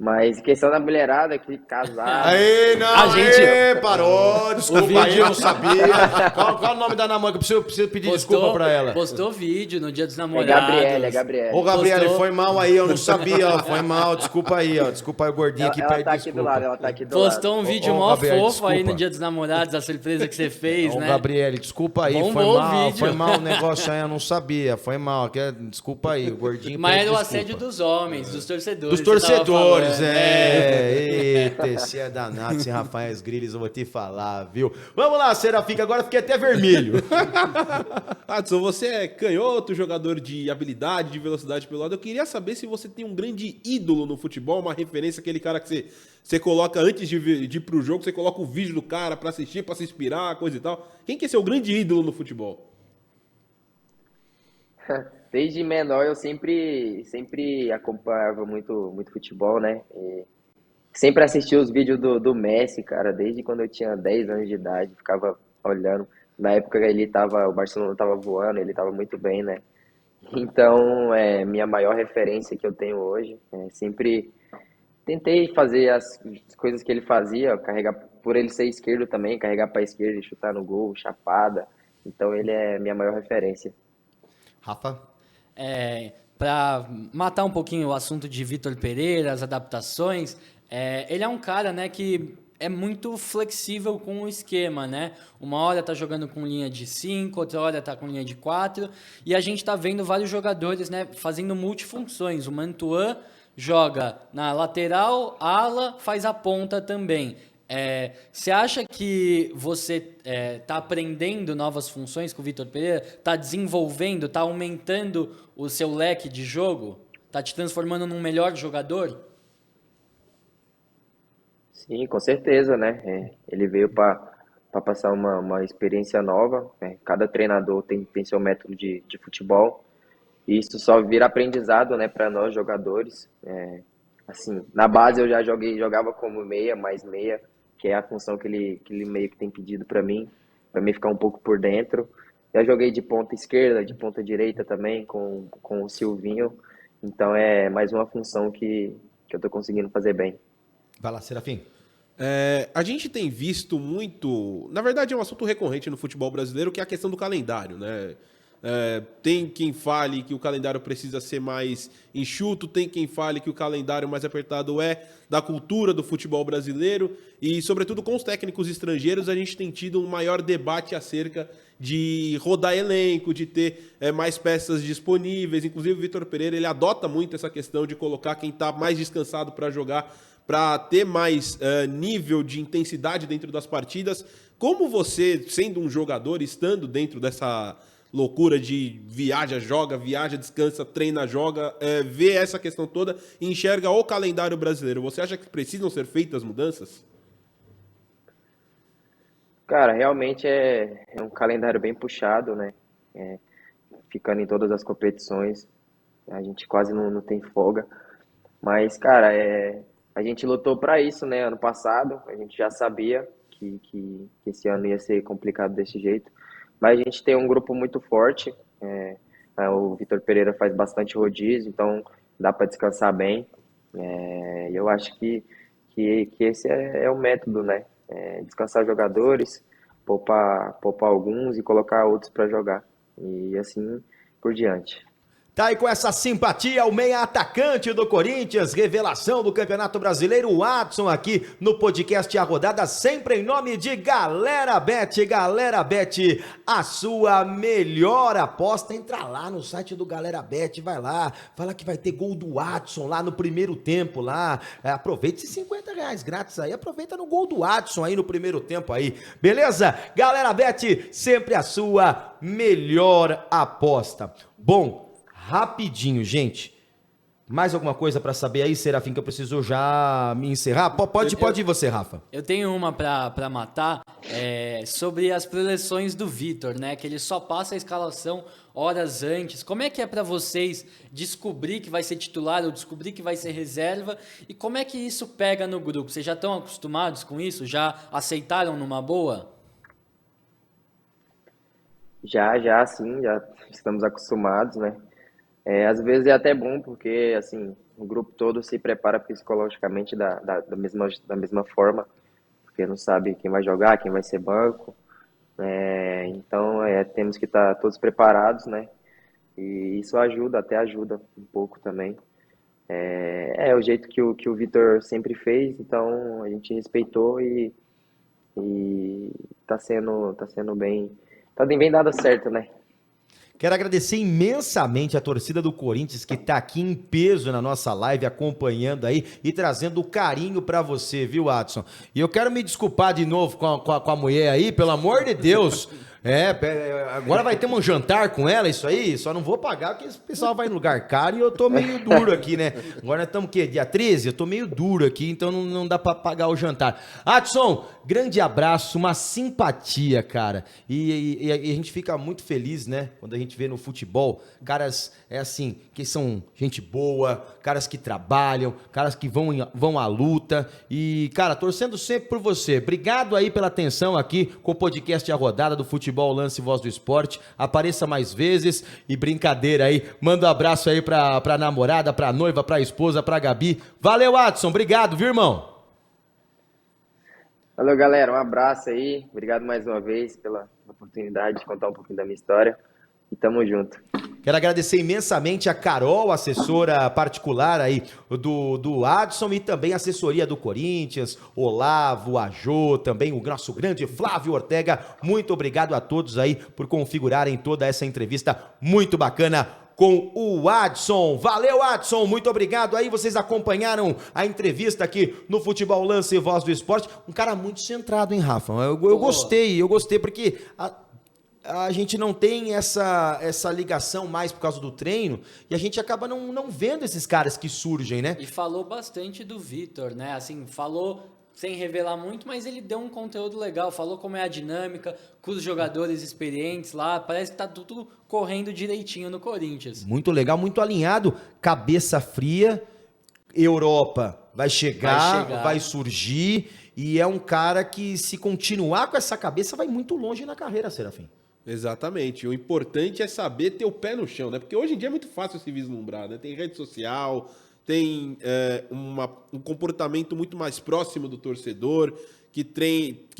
Mas questão da mulherada, que casar. Aí, não, A gente- parou, desculpa aí, vídeo- não sabia. Qual o nome da namorada? Eu preciso pedir desculpa pra ela. Postou vídeo no Dia dos É Namorados. Gabriele, é Gabriele. Ô, Gabriele, postou- foi mal aí, eu não sabia, ó, foi mal, desculpa aí, ó, desculpa aí o gordinho Ela, aqui, ela pede tá aqui desculpa. do lado, ela tá aqui do Postou lado. um vídeo Ô, mó Gabriele, fofo aí desculpa. no Dia dos Namorados, a surpresa que você fez, Ô, né? Gabriele, desculpa aí, Bombou foi o mal, vídeo. foi mal o negócio aí, eu não sabia, foi mal, desculpa aí, o gordinho Mas pede era o desculpa. assédio dos homens, dos torcedores. Dos você tava torcedores, falando, Eita, esse é danado, esse Rafael Grilles, eu vou te falar, viu? Vamos lá, Serafica, agora fiquei até vermelho. Adson, você é canhoto, jogador de habilidade, de velocidade pelo lado. Eu queria saber se você tem um grande ídolo no futebol, uma referência, aquele cara que você coloca antes de ir pro jogo, você coloca o vídeo do cara pra assistir, pra se inspirar, coisa e tal. Quem que é seu grande ídolo no futebol? Desde menor eu sempre acompanhava muito futebol, né? E sempre assisti os vídeos do Messi, cara, desde quando eu tinha 10 anos de idade, ficava olhando. Na época o Barcelona tava voando, ele tava muito bem, né? Então, minha maior referência que eu tenho hoje, sempre tentei fazer as coisas que ele fazia, carregar, por ele ser esquerdo também, carregar para esquerda e chutar no gol, chapada. Então, ele é minha maior referência. Rafa? Para matar um pouquinho o assunto de Vitor Pereira, as adaptações, ele é um cara, né, que é muito flexível com o esquema, né? Uma hora tá jogando com linha de 5, outra hora tá com linha de 4, e a gente tá vendo vários jogadores, né, fazendo multifunções. O Mantuan joga na lateral, ala, faz a ponta também. Você acha que você está aprendendo novas funções com o Vitor Pereira? Está desenvolvendo, está aumentando o seu leque de jogo? Está te transformando num melhor jogador? Sim, com certeza, né? Ele veio para passar uma experiência nova, né? Cada treinador tem seu método de futebol. E isso só vira aprendizado, né, para nós jogadores. Assim, na base eu já jogava como meia, mais meia, que é a função que ele meio que tem pedido para mim ficar um pouco por dentro. Já joguei de ponta esquerda, de ponta direita também, com o Silvinho. Então é mais uma função que eu tô conseguindo fazer bem. Vai lá, Serafim. A gente tem visto muito... Na verdade, é um assunto recorrente no futebol brasileiro, que é a questão do calendário, né? Tem quem fale que o calendário precisa ser mais enxuto, tem quem fale que o calendário mais apertado é da cultura do futebol brasileiro e, sobretudo, com os técnicos estrangeiros, a gente tem tido um maior debate acerca de rodar elenco, de ter mais peças disponíveis. Inclusive, o Vitor Pereira ele adota muito essa questão de colocar quem está mais descansado para jogar, para ter mais nível de intensidade dentro das partidas. Como você, sendo um jogador, estando dentro dessa loucura de viaja, joga, viaja, descansa, treina, joga, vê essa questão toda e enxerga o calendário brasileiro, você acha que precisam ser feitas mudanças? Cara, realmente é um calendário bem puxado, né? Ficando em todas as competições, a gente quase não tem folga. Mas, cara, a gente lutou para isso, né? Ano passado, a gente já sabia que esse ano ia ser complicado desse jeito. Mas a gente tem um grupo muito forte. O Vitor Pereira faz bastante rodízio, então dá para descansar bem. E eu acho que esse é o método, né? Descansar jogadores, poupar alguns e colocar outros para jogar. E assim por diante. Tá aí com essa simpatia o meia atacante do Corinthians, revelação do Campeonato Brasileiro, o Adson aqui no podcast A Rodada, sempre em nome de Galera Bet. Galera Bet, a sua melhor aposta. Entra lá no site do Galera Bet, vai lá, fala que vai ter gol do Adson lá no primeiro tempo lá. Aproveite esses R$50 grátis aí, aproveita no gol do Adson aí no primeiro tempo aí, beleza? Galera Bet, sempre a sua melhor aposta. Bom, rapidinho, gente. Mais alguma coisa pra saber aí, Serafim, que eu preciso já me encerrar? Pode ir você, Rafa. Eu tenho uma pra matar sobre as preleções do Vitor, né? Que ele só passa a escalação horas antes. Como é que é pra vocês descobrir que vai ser titular ou descobrir que vai ser reserva? E como é que isso pega no grupo? Vocês já estão acostumados com isso? Já aceitaram numa boa? Já, sim, já estamos acostumados, né? Às vezes é até bom porque, assim, o grupo todo se prepara psicologicamente da mesma forma, porque não sabe quem vai jogar, quem vai ser banco. Então, temos que estar todos preparados, né? E isso ajuda, até ajuda um pouco também. É o jeito que o Vitor sempre fez, então a gente respeitou e tá sendo bem, tá bem dado certo, né? Quero agradecer imensamente a torcida do Corinthians que tá aqui em peso na nossa live, acompanhando aí e trazendo carinho pra você, viu, Adson? E eu quero me desculpar de novo com a mulher aí, pelo amor de Deus. Agora vai ter um jantar com ela, isso aí? Só não vou pagar porque esse pessoal vai em lugar caro e eu tô meio duro aqui, né? Agora nós estamos o quê? Dia 13? Eu tô meio duro aqui, então não dá pra pagar o jantar. Adson, grande abraço, uma simpatia, cara. E a gente fica muito feliz, né? Quando a gente vê no futebol, caras, que são gente boa, caras que trabalham, caras que vão à luta. E, cara, torcendo sempre por você. Obrigado aí pela atenção aqui com o podcast A Rodada do Futebol Lance Voz do Esporte. Apareça mais vezes e brincadeira aí. Manda um abraço aí pra namorada, pra noiva, pra esposa, pra Gabi. Valeu, Adson. Obrigado, viu, irmão? Valeu, galera. Um abraço aí. Obrigado mais uma vez pela oportunidade de contar um pouquinho da minha história. E tamo junto. Quero agradecer imensamente a Carol, assessora particular aí do Adson, e também a assessoria do Corinthians, Olavo, a Jô, também o nosso grande Flávio Ortega. Muito obrigado a todos aí por configurarem toda essa entrevista muito bacana com o Adson. Valeu, Adson, muito obrigado aí, vocês acompanharam a entrevista aqui no Futebol Lance e Voz do Esporte. Um cara muito centrado, hein, Rafa? Eu gostei porque a gente não tem essa ligação mais por causa do treino e a gente acaba não vendo esses caras que surgem, né? E falou bastante do Vitor, né? Assim, falou sem revelar muito, mas ele deu um conteúdo legal, falou como é a dinâmica com os jogadores experientes lá, parece que tá tudo correndo direitinho no Corinthians. Muito legal, muito alinhado, cabeça fria, Europa vai chegar, vai surgir, e é um cara que, se continuar com essa cabeça, vai muito longe na carreira, Serafim. Exatamente. O importante é saber ter o pé no chão, né? Porque hoje em dia é muito fácil se vislumbrar, né? Tem rede social, tem um comportamento muito mais próximo do torcedor, que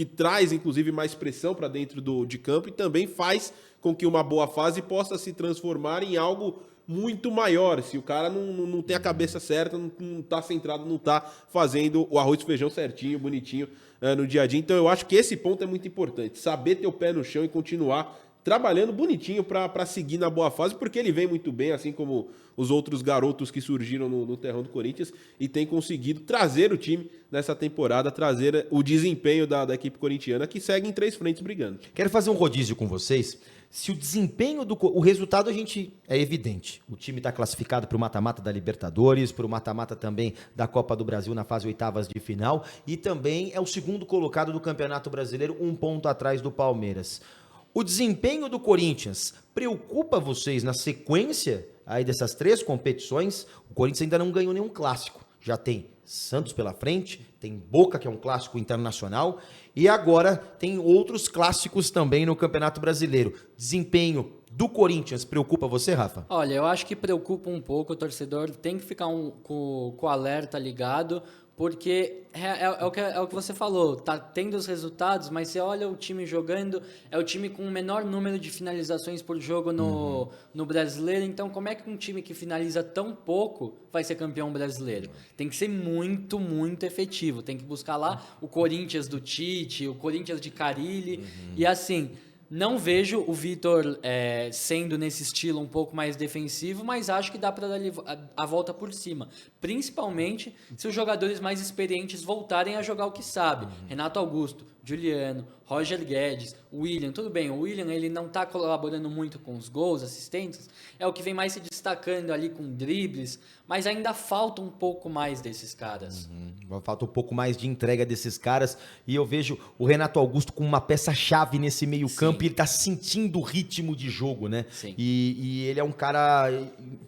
traz, inclusive, mais pressão para dentro de campo e também faz com que uma boa fase possa se transformar em algo muito maior. Se o cara não tem a cabeça certa, não está centrado, não está fazendo o arroz e feijão certinho, bonitinho no dia a dia. Então eu acho que esse ponto é muito importante. Saber ter o pé no chão e continuar trabalhando bonitinho para seguir na boa fase, porque ele vem muito bem, assim como os outros garotos que surgiram no terrão do Corinthians e tem conseguido trazer o time nessa temporada, trazer o desempenho da equipe corintiana, que segue em 3 frentes brigando. Quero fazer um rodízio com vocês. Se o desempenho o resultado é evidente. O time está classificado para o mata-mata da Libertadores, para o mata-mata também da Copa do Brasil na fase oitavas de final, e também é o segundo colocado do Campeonato Brasileiro, 1 ponto atrás do Palmeiras. O desempenho do Corinthians preocupa vocês na sequência aí dessas 3 competições? O Corinthians ainda não ganhou nenhum clássico. Já tem Santos pela frente, tem Boca, que é um clássico internacional, e agora tem outros clássicos também no Campeonato Brasileiro. Desempenho do Corinthians preocupa você, Rafa? Olha, eu acho que preocupa um pouco o torcedor, tem que ficar com o alerta ligado, porque é o que você falou, tá tendo os resultados, mas você olha o time jogando, é o time com o menor número de finalizações por jogo no brasileiro, então como é que um time que finaliza tão pouco vai ser campeão brasileiro? Tem que ser muito, muito efetivo, tem que buscar lá o Corinthians do Tite, o Corinthians de Carille, e assim... Não vejo o Vitor sendo nesse estilo um pouco mais defensivo, mas acho que dá para dar a volta por cima. Principalmente se os jogadores mais experientes voltarem a jogar o que sabe. Renato Augusto, Juliano, Roger Guedes, William. Tudo bem, o William ele não está colaborando muito com os gols, assistências. É o que vem mais se destacando ali com dribles, mas ainda falta um pouco mais desses caras. Falta um pouco mais de entrega desses caras. E eu vejo o Renato Augusto com uma peça-chave nesse meio-campo. E ele está sentindo o ritmo de jogo, né? Sim. E ele é um cara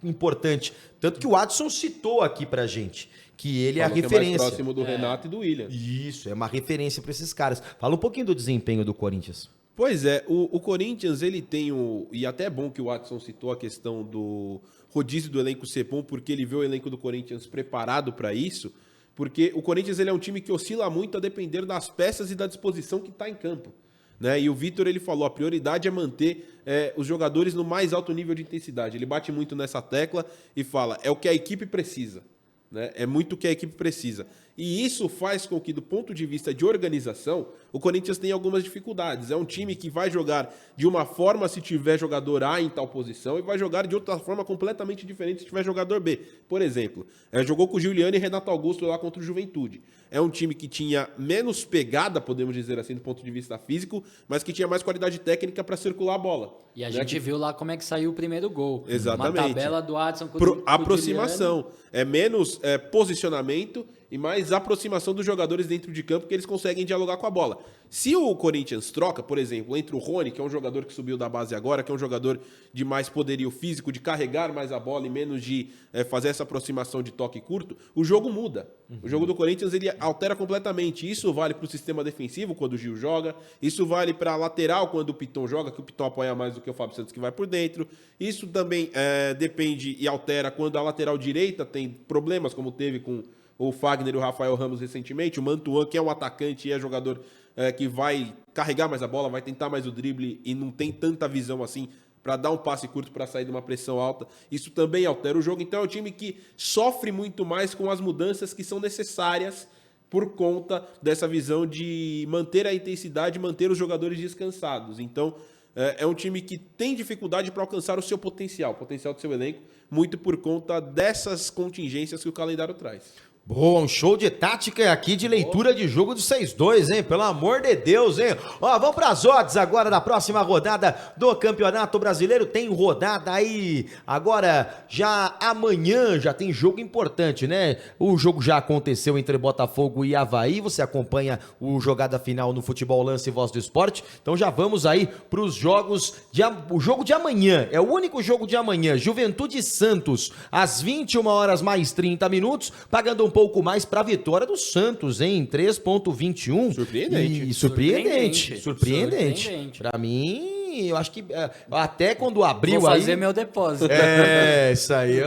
importante. Tanto que o Adson citou aqui pra gente que ele é a referência. É mais próximo do Renato e do William. Isso, é uma referência para esses caras. Fala um pouquinho do desempenho do Corinthians. Pois é, o Corinthians, ele tem e até é bom que o Watson citou a questão do rodízio do elenco ser bom, porque ele vê o elenco do Corinthians preparado para isso, porque o Corinthians ele é um time que oscila muito a depender das peças e da disposição que está em campo. Né? E o Vitor ele falou, a prioridade é manter os jogadores no mais alto nível de intensidade. Ele bate muito nessa tecla e fala, é o que a equipe precisa. Né? É muito o que a equipe precisa. E isso faz com que, do ponto de vista de organização, o Corinthians tenha algumas dificuldades. É um time que vai jogar de uma forma se tiver jogador A em tal posição e vai jogar de outra forma completamente diferente se tiver jogador B. Por exemplo, jogou com o Giuliano e Renato Augusto lá contra o Juventude. É um time que tinha menos pegada, podemos dizer assim, do ponto de vista físico, mas que tinha mais qualidade técnica para circular a bola. E a gente viu lá como é que saiu o primeiro gol. Exatamente. Uma tabela do Adson com o aproximação. É menos posicionamento e mais aproximação dos jogadores dentro de campo que eles conseguem dialogar com a bola. Se o Corinthians troca, por exemplo, entre o Rony, que é um jogador que subiu da base agora, que é um jogador de mais poderio físico, de carregar mais a bola e menos de fazer essa aproximação de toque curto, o jogo muda. O jogo do Corinthians ele altera completamente. Isso vale para o sistema defensivo, quando o Gil joga. Isso vale para a lateral, quando o Piton joga, que o Piton apoia mais do que o Fábio Santos, que vai por dentro. Isso também depende e altera quando a lateral direita tem problemas, como teve com o Fagner e o Rafael Ramos recentemente. O Mantuan, que é um atacante e é jogador que vai carregar mais a bola, vai tentar mais o drible e não tem tanta visão assim para dar um passe curto para sair de uma pressão alta. Isso também altera o jogo. Então é um time que sofre muito mais com as mudanças que são necessárias por conta dessa visão de manter a intensidade, manter os jogadores descansados. Então é um time que tem dificuldade para alcançar o potencial do seu elenco, muito por conta dessas contingências que o calendário traz. Boa, um show de tática aqui de leitura de jogo do 6-2, hein? Pelo amor de Deus, hein? Ó, vamos para as odds agora da próxima rodada do Campeonato Brasileiro. Tem rodada aí agora, já amanhã, já tem jogo importante, né? O jogo já aconteceu entre Botafogo e Avaí. Você acompanha o jogada final no Futebol Lance e Voz do Esporte. Então já vamos aí para os jogos, o jogo de amanhã. É o único jogo de amanhã. Juventude e Santos, às 21 horas mais 30 minutos, pagando um pouco mais para a vitória do Santos, hein? 3,21. Surpreendente. Surpreendente. Para mim, eu acho que até quando abriu Vou aí... fazer meu depósito. Isso aí.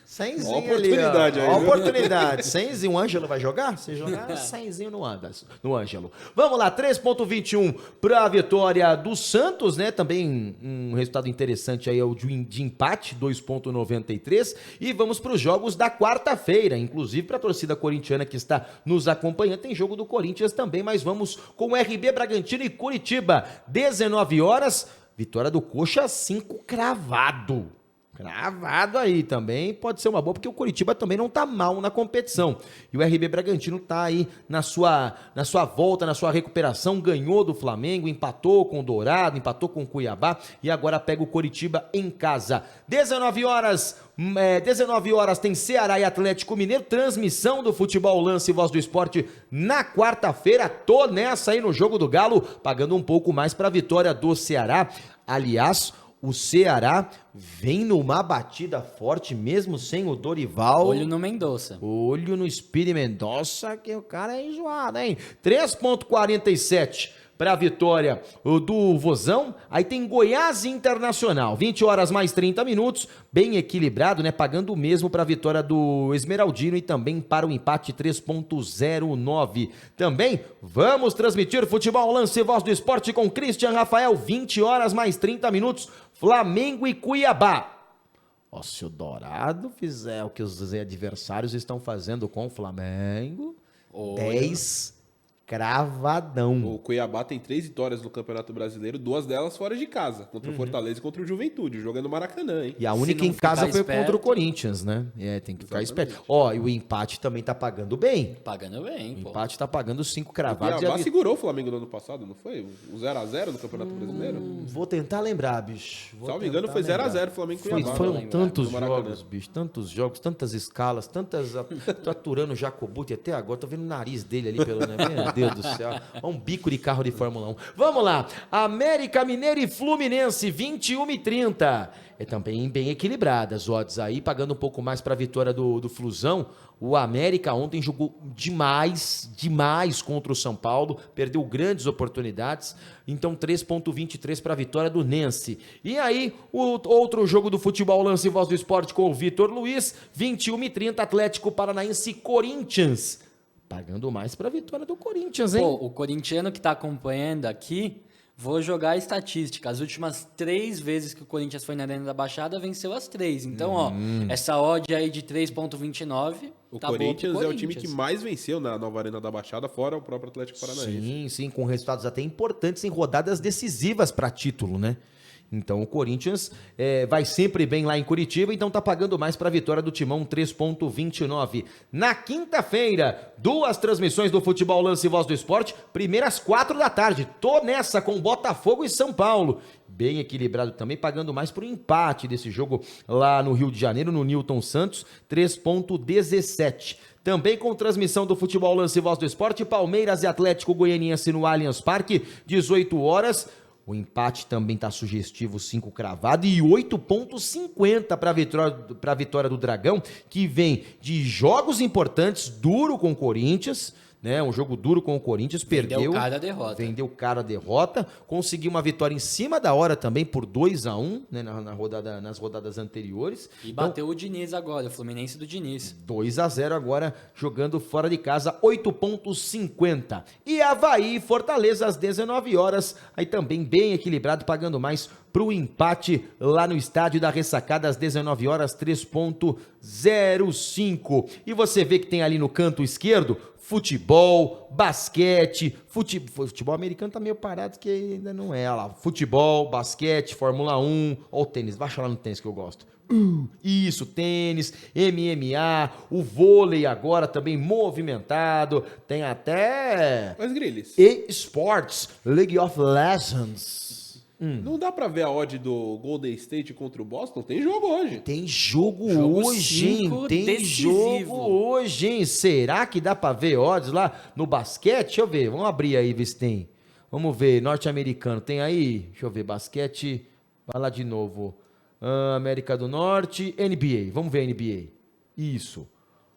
Cenzinho ali. Oportunidade aí. Oportunidade. Cenzinho. O Ângelo vai jogar? Se jogar, cenzinho no Ângelo. Vamos lá, 3,21 para a vitória do Santos, né? Também um resultado interessante aí é o de empate, 2,93. E vamos para os jogos da quarta-feira, inclusive para a torcida corintiana que está nos acompanhando. Tem jogo do Corinthians também, mas vamos com o RB Bragantino e Curitiba. 19 horas, vitória do Coxa, 5 cravado. Cravado aí também, pode ser uma boa, porque o Curitiba também não tá mal na competição. E o RB Bragantino tá aí na sua volta, na sua recuperação, ganhou do Flamengo, empatou com o Dourado, empatou com o Cuiabá e agora pega o Curitiba em casa. 19 horas tem Ceará e Atlético Mineiro, transmissão do Futebol Lance e Voz do Esporte na quarta-feira. Tô nessa aí no jogo do Galo, pagando um pouco mais para a vitória do Ceará. Aliás, o Ceará vem numa batida forte, mesmo sem o Dorival. Olho no Mendonça. Olho no Espírito Mendonça, que o cara é enjoado, hein? 3,47 para a vitória do Vozão. Aí tem Goiás Internacional, 20 horas mais 30 minutos, bem equilibrado, né? Pagando o mesmo para a vitória do Esmeraldino e também para o empate 3,09. Também vamos transmitir Futebol Lance e Voz do Esporte com Christian Rafael, 20 horas mais 30 minutos, Flamengo e Cuiabá. Ó, se o Dourado fizer o que os adversários estão fazendo com o Flamengo, 10 cravadão. O Cuiabá tem 3 vitórias no Campeonato Brasileiro, 2 delas fora de casa, contra o Fortaleza e contra o Juventude, jogando no Maracanã, hein? E a única em casa foi contra o Corinthians, né? Tem que ficar esperto. Ó, e o empate também tá pagando bem. Pagando bem, O pô. empate tá pagando 5 O cravados. Cuiabá segurou o Flamengo no ano passado, não foi? O 0x0 no Campeonato Brasileiro? Vou tentar lembrar, bicho. Salvo engano, foi 0x0 Flamengo e Cuiabá. Foram né? tantos No Maracanã. jogos, bicho. Tantos jogos, tantas escalas, tantas... Tô aturando o Jacobuti até agora. Tô vendo o nariz dele ali pelo... Né? Meu Deus do céu. É um bico de carro de Fórmula 1. Vamos lá. América Mineiro e Fluminense, 21h30. É também bem equilibrada as odds aí, pagando um pouco mais para a vitória do Flusão. O América ontem jogou demais contra o São Paulo, perdeu grandes oportunidades, então 3,23 para a vitória do Nense. E aí, o outro jogo do futebol, Lance e Voz do Esporte com o Vitor Luiz, 21h30, Atlético Paranaense e Corinthians, pagando mais para a vitória do Corinthians, hein? Pô, o corintiano que tá acompanhando aqui, vou jogar a estatística. As últimas 3 vezes que o Corinthians foi na Arena da Baixada, venceu as 3. Então, ó, essa odd aí de 3,29... O tá Corinthians boa pro é o time que mais venceu na nova Arena da Baixada, fora o próprio Atlético Paranaense. Sim, com resultados até importantes em rodadas decisivas para título, né? Então o Corinthians vai sempre bem lá em Curitiba, então tá pagando mais para a vitória do Timão, 3,29. Na quinta-feira, 2 transmissões do Futebol Lance e Voz do Esporte, primeiras 4 da tarde. Tô nessa com Botafogo e São Paulo. Bem equilibrado também, pagando mais pro empate desse jogo lá no Rio de Janeiro, no Newton Santos, 3,17. Também com transmissão do Futebol Lance e Voz do Esporte, Palmeiras e Atlético Goianiense no Allianz Parque, 18 horas. O empate também está sugestivo, 5 cravado e 8,50 para a vitória do Dragão, que vem de jogos importantes, duro com o Corinthians, né? Um jogo duro com o Corinthians, Vendeu cara a derrota. Vendeu cara a derrota, conseguiu uma vitória em cima da hora também por 2-1, né? Nas rodadas anteriores. E bateu o Diniz agora, o Fluminense do Diniz. 2-0 agora, jogando fora de casa, 8,50. E Avaí e Fortaleza às 19 horas, aí também bem equilibrado, pagando mais pro empate lá no estádio da Ressacada às 19 horas, 3,05. E você vê que tem ali no canto esquerdo futebol, basquete, futebol americano tá meio parado que ainda não é, olha lá, futebol, basquete, Fórmula 1, ó o tênis, baixa lá no tênis que eu gosto. Isso, tênis, MMA, o vôlei agora também movimentado, tem até Mas, Griles, eSports, League of Legends. não dá pra ver a odd do Golden State contra o Boston? Tem jogo hoje. Tem jogo Jogo hoje, hein? 5 Tem decisivo. jogo hoje, hein? Será que dá pra ver odds lá no basquete? Deixa eu ver, vamos abrir aí, ver se tem. Vamos ver, norte-americano, tem aí? Deixa eu ver, basquete, vai lá de novo. América do Norte, NBA, vamos ver NBA. Isso.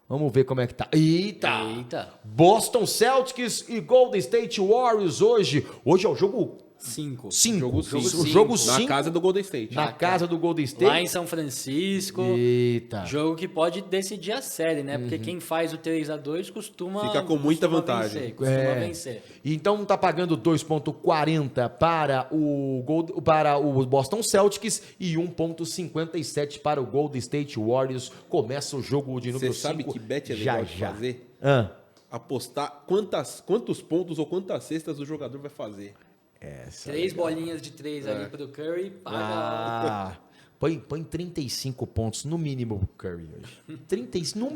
Vamos ver como é que tá. Eita! Boston Celtics e Golden State Warriors hoje. Hoje é o jogo 5. 5. Jogo cinco. O jogo Na 5 casa do Golden State. na casa do Golden State. Lá em São Francisco. Eita. Jogo que pode decidir a série, né? Porque quem faz o 3-2 costuma... Fica com muita vantagem. Costuma vencer. Então tá pagando 2,40 para o Boston Celtics e 1,57 para o Golden State Warriors. Começa o jogo de número 5. Você sabe que bet é legal de fazer? Apostar quantos pontos ou quantas cestas o jogador vai fazer. 3 bolinhas de 3 ali pro Curry. Paga. Põe 35 pontos no mínimo pro Curry hoje. 35,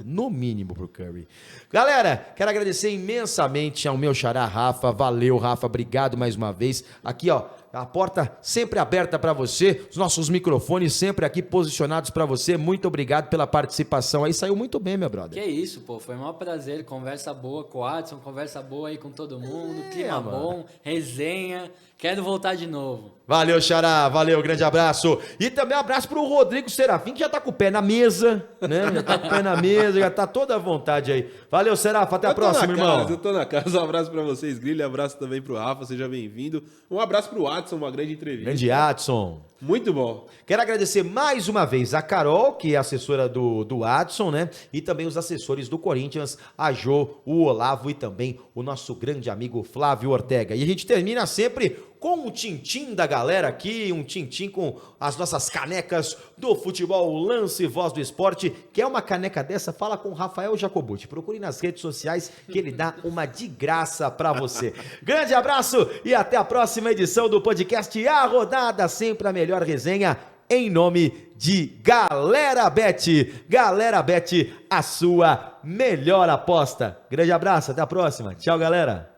no mínimo pro Curry. Galera, quero agradecer imensamente ao meu xará Rafa. Valeu, Rafa, obrigado mais uma vez. Aqui, ó, a porta sempre aberta para você, os nossos microfones sempre aqui posicionados para você. Muito obrigado pela participação aí, saiu muito bem, meu brother. Que isso, pô, foi um maior prazer, conversa boa com o Adson, conversa boa aí com todo mundo, clima bom, resenha, quero voltar de novo. Valeu, xará, valeu, grande abraço. E também um abraço pro Rodrigo Serafim, que já tá com o pé na mesa, né? Já tá com o pé na mesa, já tá toda à vontade aí. Valeu, Serafa, até a próxima, irmão. Eu tô na casa, um abraço pra vocês, Grilho, abraço também pro Rafa, seja bem-vindo. Um abraço pro Adson, uma grande entrevista. Grande Adson. Muito bom. Quero agradecer mais uma vez a Carol, que é assessora do Adson, né? E também os assessores do Corinthians, a Jô, o Olavo e também o nosso grande amigo Flávio Ortega. E a gente termina sempre com um tintim da galera aqui, um tintim com as nossas canecas do futebol Lance e Voz do Esporte. Quer uma caneca dessa? Fala com o Rafael Jacobucci. Procure nas redes sociais que ele dá uma de graça pra você. Grande abraço e até a próxima edição do podcast A Rodada, sempre a melhor resenha em nome de Galera Bet. Galera Bet, a sua melhor aposta. Grande abraço, até a próxima. Tchau, galera.